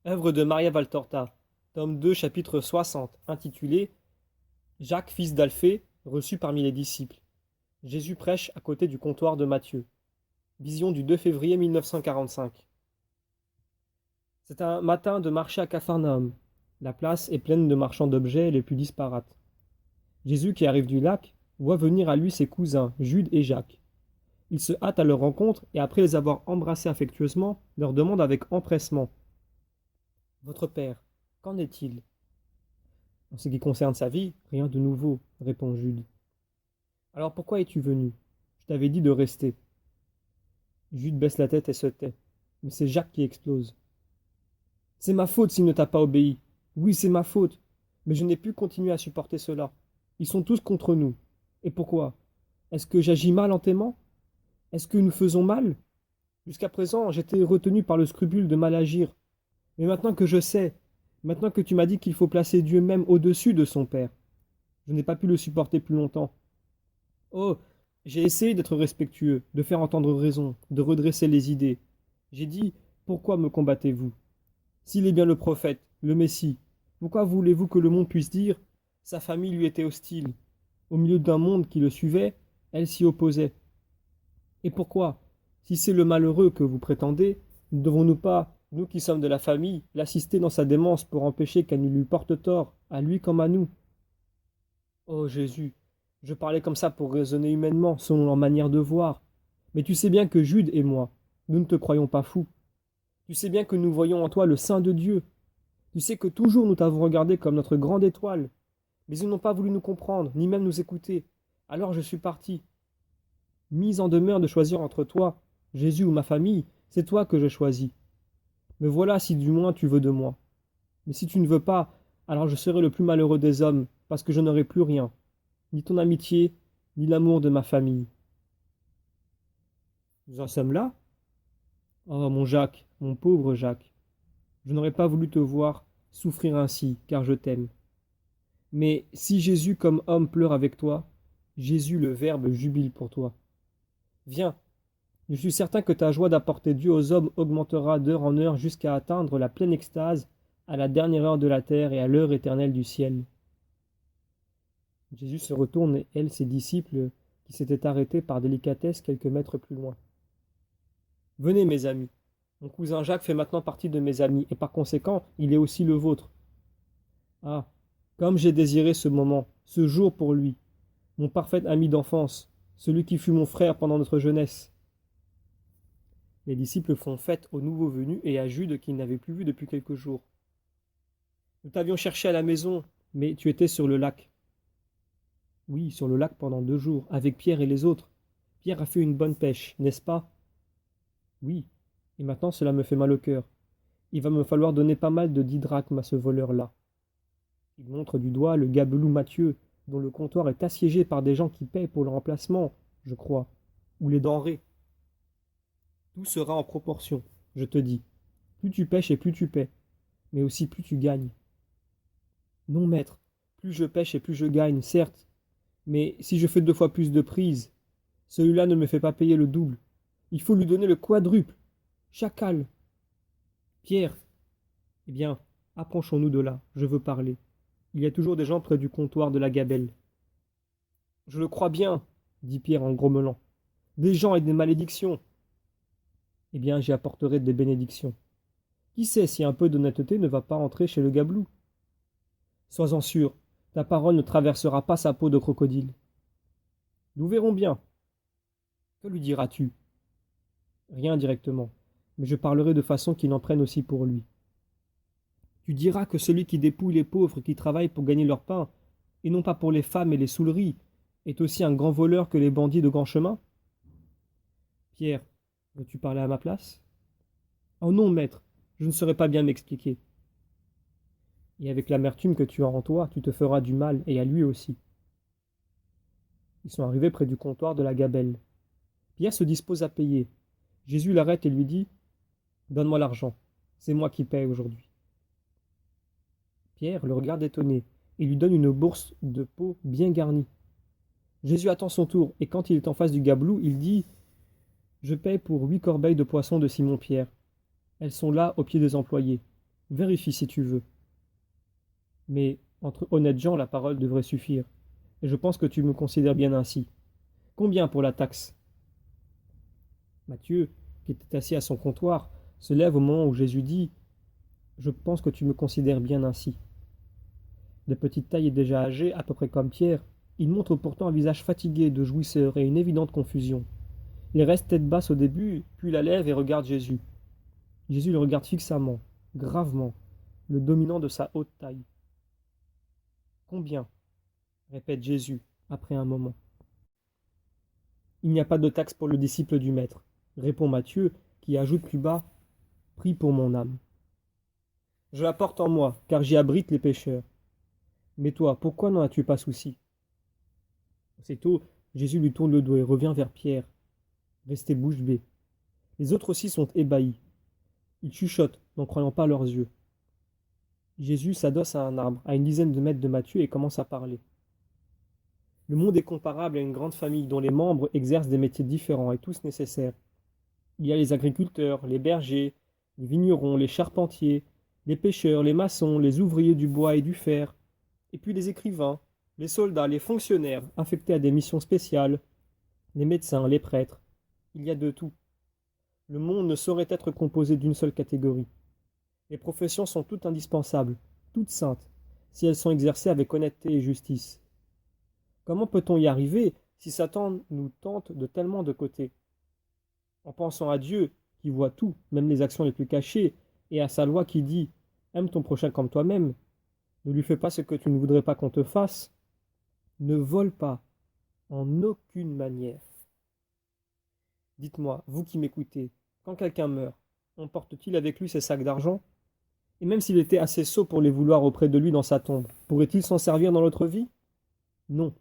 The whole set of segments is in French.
Œuvre de Maria Valtorta, tome 2, chapitre 60, intitulé Jacques, fils d'Alphée, reçu parmi les disciples. Jésus prêche à côté du comptoir de Matthieu. Vision du 2 février 1945. C'est un matin de marché à Capharnaüm. La place est pleine de marchands d'objets les plus disparates. Jésus, qui arrive du lac, voit venir à lui ses cousins, Jude et Jacques. Il se hâte à leur rencontre et après les avoir embrassés affectueusement, leur demande avec empressement: Votre père, qu'en est-il? En ce qui concerne sa vie, rien de nouveau, répond Jude. Alors pourquoi es-tu venu? Je t'avais dit de rester. Jude baisse la tête et se tait. Mais c'est Jacques qui explose. C'est ma faute s'il ne t'a pas obéi. Oui, c'est ma faute. Mais je n'ai pu continuer à supporter cela. Ils sont tous contre nous. Et pourquoi? Est-ce que j'agis mal en t'aimant? Est-ce que nous faisons mal? Jusqu'à présent, j'étais retenu par le scrupule de mal agir. Mais maintenant que je sais, maintenant que tu m'as dit qu'il faut placer Dieu même au-dessus de son Père, je n'ai pas pu le supporter plus longtemps. Oh, j'ai essayé d'être respectueux, de faire entendre raison, de redresser les idées. J'ai dit: pourquoi me combattez-vous? S'il est bien le prophète, le Messie, pourquoi voulez-vous que le monde puisse dire: sa famille lui était hostile? Au milieu d'un monde qui le suivait, elle s'y opposait. Et pourquoi, si c'est le malheureux que vous prétendez, ne devons-nous pas, nous qui sommes de la famille, l'assister dans sa démence pour empêcher qu'elle ne lui porte tort, à lui comme à nous? Oh Jésus, je parlais comme ça pour raisonner humainement, selon leur manière de voir. Mais tu sais bien que Jude et moi, nous ne te croyons pas fou. Tu sais bien que nous voyons en toi le Saint de Dieu. Tu sais que toujours nous t'avons regardé comme notre grande étoile. Mais ils n'ont pas voulu nous comprendre, ni même nous écouter. Alors je suis parti. Mise en demeure de choisir entre toi, Jésus ou ma famille, c'est toi que je choisis. Me voilà si du moins tu veux de moi. Mais si tu ne veux pas, alors je serai le plus malheureux des hommes, parce que je n'aurai plus rien, ni ton amitié, ni l'amour de ma famille. Nous en sommes là? Oh mon Jacques, mon pauvre Jacques, je n'aurais pas voulu te voir souffrir ainsi, car je t'aime. Mais si Jésus comme homme pleure avec toi, Jésus le Verbe jubile pour toi. Viens, je suis certain que ta joie d'apporter Dieu aux hommes augmentera d'heure en heure jusqu'à atteindre la pleine extase à la dernière heure de la terre et à l'heure éternelle du ciel. Jésus se retourne et aile ses disciples qui s'étaient arrêtés par délicatesse quelques mètres plus loin. Venez, mes amis. Mon cousin Jacques fait maintenant partie de mes amis, et par conséquent, il est aussi le vôtre. Ah, comme j'ai désiré ce moment, ce jour pour lui, mon parfait ami d'enfance, celui qui fut mon frère pendant notre jeunesse. Les disciples font fête au nouveau venu et à Jude qu'ils n'avaient plus vu depuis quelques jours. Nous t'avions cherché à la maison, mais tu étais sur le lac. Oui, sur le lac pendant 2 jours, avec Pierre et les autres. Pierre a fait une bonne pêche, n'est-ce pas? Oui, et maintenant cela me fait mal au cœur. Il va me falloir donner pas mal de 10 drachmes à ce voleur-là. Il montre du doigt le gabelou Matthieu, dont le comptoir est assiégé par des gens qui paient pour le remplacement, je crois, ou les denrées. Tout sera en proportion, je te dis. Plus tu pêches et plus tu paies, mais aussi plus tu gagnes. Non, maître, plus je pêche et plus je gagne, certes, mais si je fais 2 fois plus de prises, celui-là ne me fait pas payer le double. Il faut lui donner le quadruple. Chacal. Pierre, eh bien, approchons-nous de là, je veux parler. Il y a toujours des gens près du comptoir de la gabelle. Je le crois bien, dit Pierre en grommelant. Des gens et des malédictions. Eh bien, j'y apporterai des bénédictions. Qui sait si un peu d'honnêteté ne va pas entrer chez le gabelou? Sois-en sûr, ta parole ne traversera pas sa peau de crocodile. Nous verrons bien. Que lui diras-tu? Rien directement, mais je parlerai de façon qu'il en prenne aussi pour lui. Tu diras que celui qui dépouille les pauvres qui travaillent pour gagner leur pain, et non pas pour les femmes et les saouleries, est aussi un grand voleur que les bandits de grand chemin? Pierre, veux-tu parler à ma place? Oh non, maître, je ne saurais pas bien m'expliquer. Et avec l'amertume que tu as en toi, tu te feras du mal, et à lui aussi. Ils sont arrivés près du comptoir de la gabelle. Pierre se dispose à payer. Jésus l'arrête et lui dit: Donne-moi l'argent, c'est moi qui paie aujourd'hui. Pierre le regarde étonné et lui donne une bourse de peau bien garnie. Jésus attend son tour, et quand il est en face du gabelou, il dit: Je paie pour 8 corbeilles de poissons de Simon-Pierre. Elles sont là, aux pieds des employés. Vérifie si tu veux. Mais entre honnêtes gens, la parole devrait suffire. Et je pense que tu me considères bien ainsi. Combien pour la taxe? Matthieu, qui était assis à son comptoir, se lève au moment où Jésus dit: Je pense que tu me considères bien ainsi. De petite taille et déjà âgé, à peu près comme Pierre, il montre pourtant un visage fatigué de jouisseur et une évidente confusion. Il reste tête basse au début, puis la lève et regarde Jésus. Jésus le regarde fixement, gravement, le dominant de sa haute taille. Combien? Répète Jésus, après un moment. Il n'y a pas de taxe pour le disciple du Maître, répond Matthieu, qui ajoute plus bas: Prie pour mon âme. Je la porte en moi, car j'y abrite les pécheurs. Mais toi, pourquoi n'en as-tu pas souci? Aussitôt, Jésus lui tourne le dos et revient vers Pierre, resté bouche bée. Les autres aussi sont ébahis. Ils chuchotent, n'en croyant pas leurs yeux. Jésus s'adosse à un arbre, à une dizaine de mètres de Matthieu, et commence à parler. Le monde est comparable à une grande famille dont les membres exercent des métiers différents et tous nécessaires. Il y a les agriculteurs, les bergers, les vignerons, les charpentiers, les pêcheurs, les maçons, les ouvriers du bois et du fer, et puis les écrivains, les soldats, les fonctionnaires affectés à des missions spéciales, les médecins, les prêtres. Il y a de tout. Le monde ne saurait être composé d'une seule catégorie. Les professions sont toutes indispensables, toutes saintes, si elles sont exercées avec honnêteté et justice. Comment peut-on y arriver si Satan nous tente de tellement de côtés? En pensant à Dieu, qui voit tout, même les actions les plus cachées, et à sa loi qui dit: Aime ton prochain comme toi-même, ne lui fais pas ce que tu ne voudrais pas qu'on te fasse, ne vole pas, en aucune manière. Dites-moi, vous qui m'écoutez, quand quelqu'un meurt, emporte-t-il avec lui ses sacs d'argent? Et même s'il était assez sot pour les vouloir auprès de lui dans sa tombe, pourrait-il s'en servir dans l'autre vie? Non.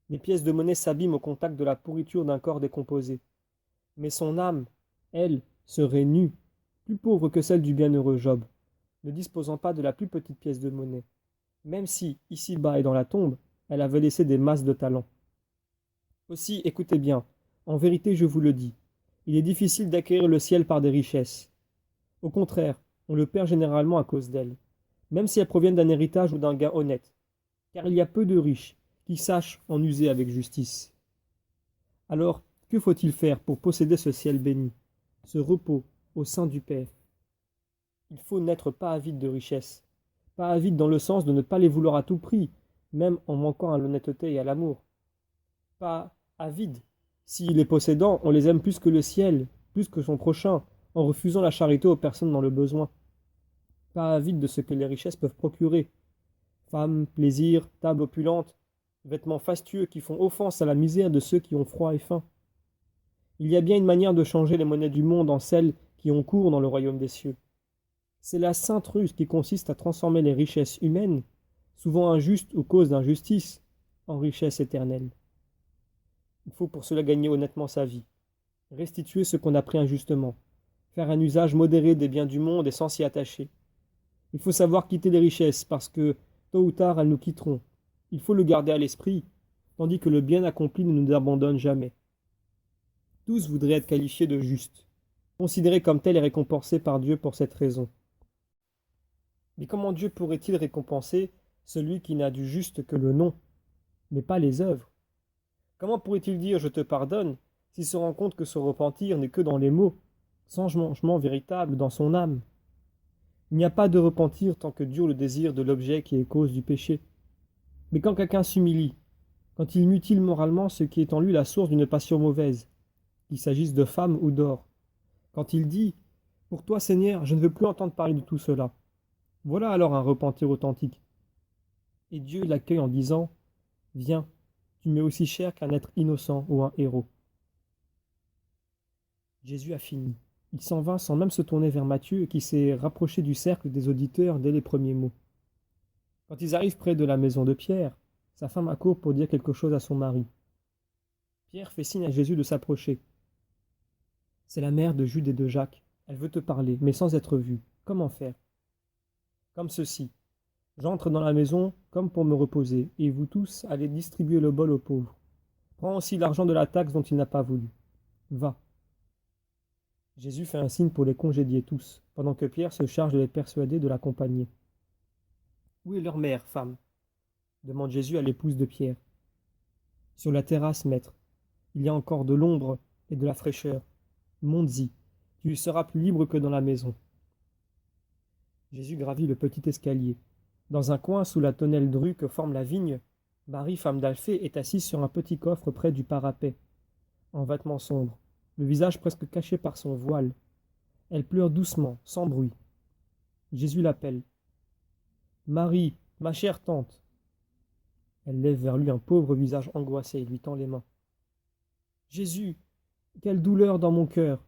Les pièces de monnaie s'abîment au contact de la pourriture d'un corps décomposé. Mais son âme, elle, serait nue, plus pauvre que celle du bienheureux Job, ne disposant pas de la plus petite pièce de monnaie, même si, ici-bas et dans la tombe, elle avait laissé des masses de talents. Aussi, écoutez bien, en vérité je vous le dis, il est difficile d'acquérir le ciel par des richesses. Au contraire, on le perd généralement à cause d'elles, même si elles proviennent d'un héritage ou d'un gain honnête, car il y a peu de riches qui sachent en user avec justice. Alors, que faut-il faire pour posséder ce ciel béni, ce repos au sein du Père? Il faut n'être pas avide de richesses, pas avide dans le sens de ne pas les vouloir à tout prix, même en manquant à l'honnêteté et à l'amour. Pas avide si les possédants, on les aime plus que le ciel, plus que son prochain, en refusant la charité aux personnes dans le besoin. Pas avide de ce que les richesses peuvent procurer. Femmes, plaisirs, tables opulentes, vêtements fastueux qui font offense à la misère de ceux qui ont froid et faim. Il y a bien une manière de changer les monnaies du monde en celles qui ont cours dans le royaume des cieux. C'est la sainte ruse qui consiste à transformer les richesses humaines, souvent injustes ou cause d'injustice, en richesses éternelles. Il faut pour cela gagner honnêtement sa vie, restituer ce qu'on a pris injustement, faire un usage modéré des biens du monde et sans s'y attacher. Il faut savoir quitter les richesses parce que, tôt ou tard, elles nous quitteront. Il faut le garder à l'esprit, tandis que le bien accompli ne nous abandonne jamais. Tous voudraient être qualifiés de justes, considérés comme tels et récompensés par Dieu pour cette raison. Mais comment Dieu pourrait-il récompenser celui qui n'a du juste que le nom, mais pas les œuvres? Comment pourrait-il dire je te pardonne s'il se rend compte que ce repentir n'est que dans les mots, sans changement véritable dans son âme? Il n'y a pas de repentir tant que dure le désir de l'objet qui est cause du péché. Mais quand quelqu'un s'humilie, quand il mutile moralement ce qui est en lui la source d'une passion mauvaise, qu'il s'agisse de femme ou d'or, quand il dit « Pour toi, Seigneur, je ne veux plus entendre parler de tout cela », voilà alors un repentir authentique. Et Dieu l'accueille en disant « Viens, tu m'es aussi cher qu'un être innocent ou un héros. » Jésus a fini. Il s'en vint sans même se tourner vers Matthieu, qui s'est rapproché du cercle des auditeurs dès les premiers mots. Quand ils arrivent près de la maison de Pierre, sa femme accourt pour dire quelque chose à son mari. Pierre fait signe à Jésus de s'approcher. C'est la mère de Jude et de Jacques. Elle veut te parler, mais sans être vue. Comment faire? Comme ceci. J'entre dans la maison comme pour me reposer, et vous tous allez distribuer le bol aux pauvres. Prends aussi l'argent de la taxe dont il n'a pas voulu. Va. Jésus fait un signe pour les congédier tous, pendant que Pierre se charge de les persuader de l'accompagner. Où est leur mère, femme? Demande Jésus à l'épouse de Pierre. Sur la terrasse, maître. Il y a encore de l'ombre et de la fraîcheur. Monte-y. Tu seras plus libre que dans la maison. Jésus gravit le petit escalier. Dans un coin, sous la tonnelle drue que forme la vigne, Marie, femme d'Alphée, est assise sur un petit coffre près du parapet, en vêtements sombres, le visage presque caché par son voile. Elle pleure doucement, sans bruit. Jésus l'appelle. Marie, ma chère tante. Elle lève vers lui un pauvre visage angoissé et lui tend les mains. Jésus, quelle douleur dans mon cœur.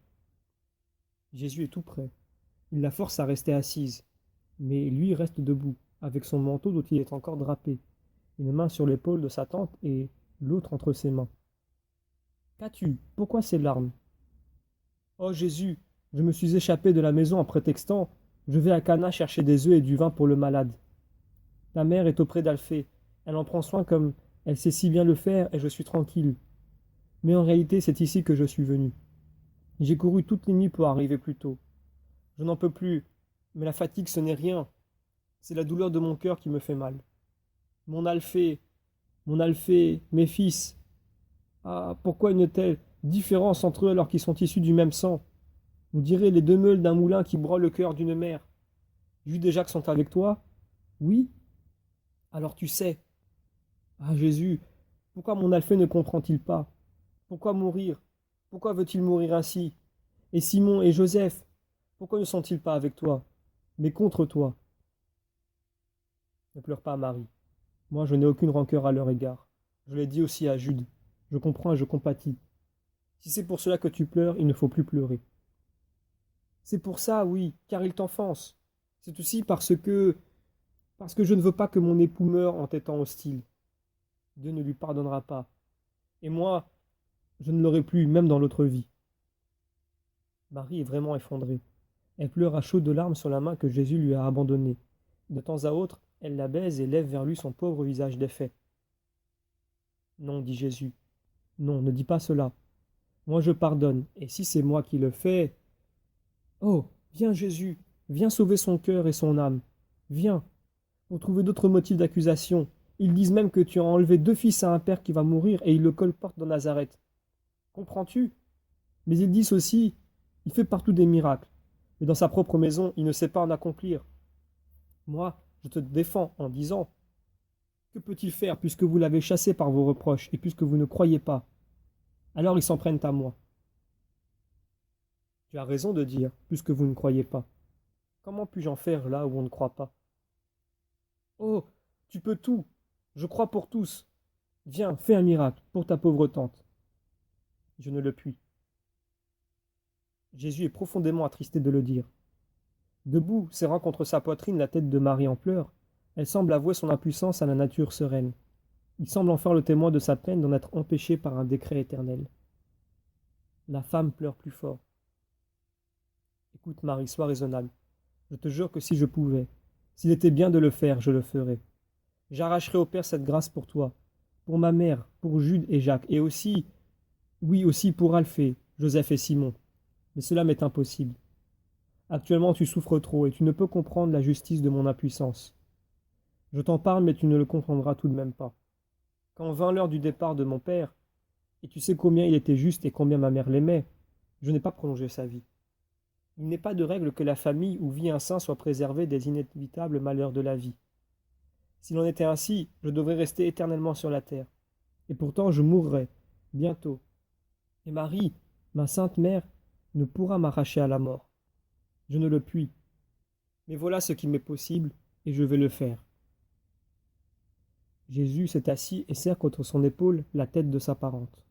Jésus est tout près. Il la force à rester assise, mais lui reste debout, avec son manteau dont il est encore drapé, une main sur l'épaule de sa tante et l'autre entre ses mains. Qu'as-tu? Pourquoi ces larmes? Oh Jésus, je me suis échappé de la maison en prétextant je vais à Cana chercher des œufs et du vin pour le malade. Ta mère est auprès d'Alphée. Elle en prend soin comme elle sait si bien le faire et je suis tranquille. Mais en réalité, c'est ici que je suis venu. J'ai couru toutes les nuits pour arriver plus tôt. Je n'en peux plus, mais la fatigue ce n'est rien. C'est la douleur de mon cœur qui me fait mal. Mon Alphée, mes fils. Ah, pourquoi une telle différence entre eux alors qu'ils sont issus du même sang? On dirait les deux meules d'un moulin qui broient le cœur d'une mère. Jude et Jacques sont avec toi? Oui? Alors tu sais. Ah Jésus, pourquoi mon Alphée ne comprend-il pas? Pourquoi mourir? Pourquoi veut-il mourir ainsi? Et Simon et Joseph, pourquoi ne sont-ils pas avec toi, mais contre toi? Ne pleure pas, Marie. Moi, je n'ai aucune rancœur à leur égard. Je l'ai dit aussi à Jude. Je comprends et je compatis. Si c'est pour cela que tu pleures, il ne faut plus pleurer. C'est pour ça, oui, car il t'enfonce. C'est aussi parce que je ne veux pas que mon époux meure en t'étant hostile. Dieu ne lui pardonnera pas. Et moi, je ne l'aurai plus, même dans l'autre vie. Marie est vraiment effondrée. Elle pleure à chaudes larmes sur la main que Jésus lui a abandonnée. De temps à autre, elle la baise et lève vers lui son pauvre visage défait. Non, dit Jésus. Non, ne dis pas cela. Moi je pardonne, et si c'est moi qui le fais... Oh, viens Jésus, viens sauver son cœur et son âme. Viens, pour trouver d'autres motifs d'accusation. Ils disent même que tu as enlevé 2 fils à un père qui va mourir et ils le colportent dans Nazareth. Comprends-tu? Mais ils disent aussi, il fait partout des miracles. Mais dans sa propre maison, il ne sait pas en accomplir. Moi, je te défends en disant, que peut-il faire puisque vous l'avez chassé par vos reproches et puisque vous ne croyez pas? Alors ils s'en prennent à moi. Tu as raison de dire, puisque vous ne croyez pas. Comment puis-je en faire là où on ne croit pas? Oh, tu peux tout. Je crois pour tous. Viens, fais un miracle pour ta pauvre tante. Je ne le puis. Jésus est profondément attristé de le dire. Debout, serrant contre sa poitrine la tête de Marie en pleurs, elle semble avouer son impuissance à la nature sereine. Il semble en faire le témoin de sa peine d'en être empêché par un décret éternel. La femme pleure plus fort. Écoute, Marie, sois raisonnable. Je te jure que si je pouvais, s'il était bien de le faire, je le ferais. J'arracherai au Père cette grâce pour toi, pour ma mère, pour Jude et Jacques, et aussi, oui, aussi pour Alphée, Joseph et Simon. Mais cela m'est impossible. Actuellement, tu souffres trop et tu ne peux comprendre la justice de mon impuissance. Je t'en parle, mais tu ne le comprendras tout de même pas. Quand vint l'heure du départ de mon père, et tu sais combien il était juste et combien ma mère l'aimait, je n'ai pas prolongé sa vie. Il n'est pas de règle que la famille où vit un saint soit préservée des inévitables malheurs de la vie. S'il en était ainsi, je devrais rester éternellement sur la terre. Et pourtant je mourrai, bientôt. Et Marie, ma sainte mère, ne pourra m'arracher à la mort. Je ne le puis. Mais voilà ce qui m'est possible, et je vais le faire. Jésus s'est assis et serre contre son épaule la tête de sa parente.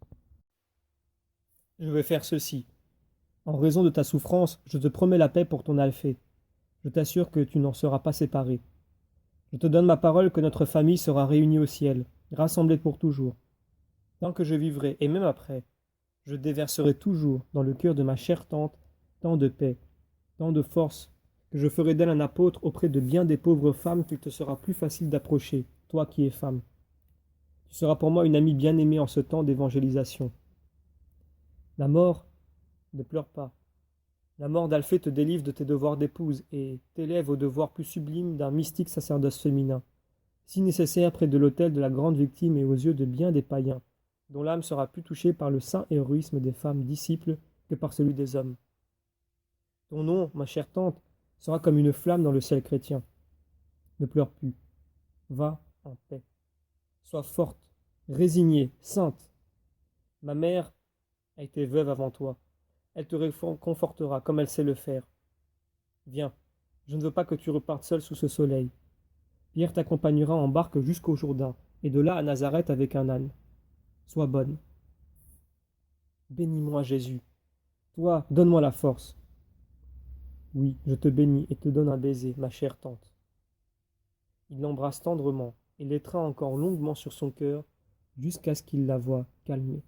Je vais faire ceci. En raison de ta souffrance, je te promets la paix pour ton Alphée. Je t'assure que tu n'en seras pas séparé. Je te donne ma parole que notre famille sera réunie au ciel, rassemblée pour toujours. Tant que je vivrai, et même après, je déverserai toujours dans le cœur de ma chère tante tant de paix, tant de force, que je ferai d'elle un apôtre auprès de bien des pauvres femmes qu'il te sera plus facile d'approcher, toi qui es femme. Tu seras pour moi une amie bien-aimée en ce temps d'évangélisation. La mort, ne pleure pas. La mort d'Alphée te délivre de tes devoirs d'épouse et t'élève au devoir plus sublime d'un mystique sacerdoce féminin, si nécessaire près de l'autel de la grande victime et aux yeux de bien des païens, dont l'âme sera plus touchée par le saint héroïsme des femmes disciples que par celui des hommes. Ton nom, ma chère tante, sera comme une flamme dans le ciel chrétien. Ne pleure plus. Va en paix. Sois forte, résignée, sainte. Ma mère a été veuve avant toi. Elle te confortera comme elle sait le faire. Viens, je ne veux pas que tu repartes seule sous ce soleil. Pierre t'accompagnera en barque jusqu'au Jourdain, et de là à Nazareth avec un âne. Sois bonne. Bénis-moi, Jésus. Toi, donne-moi la force. Oui, je te bénis et te donne un baiser, ma chère tante. Il l'embrasse tendrement et l'étreint encore longuement sur son cœur jusqu'à ce qu'il la voie calmée.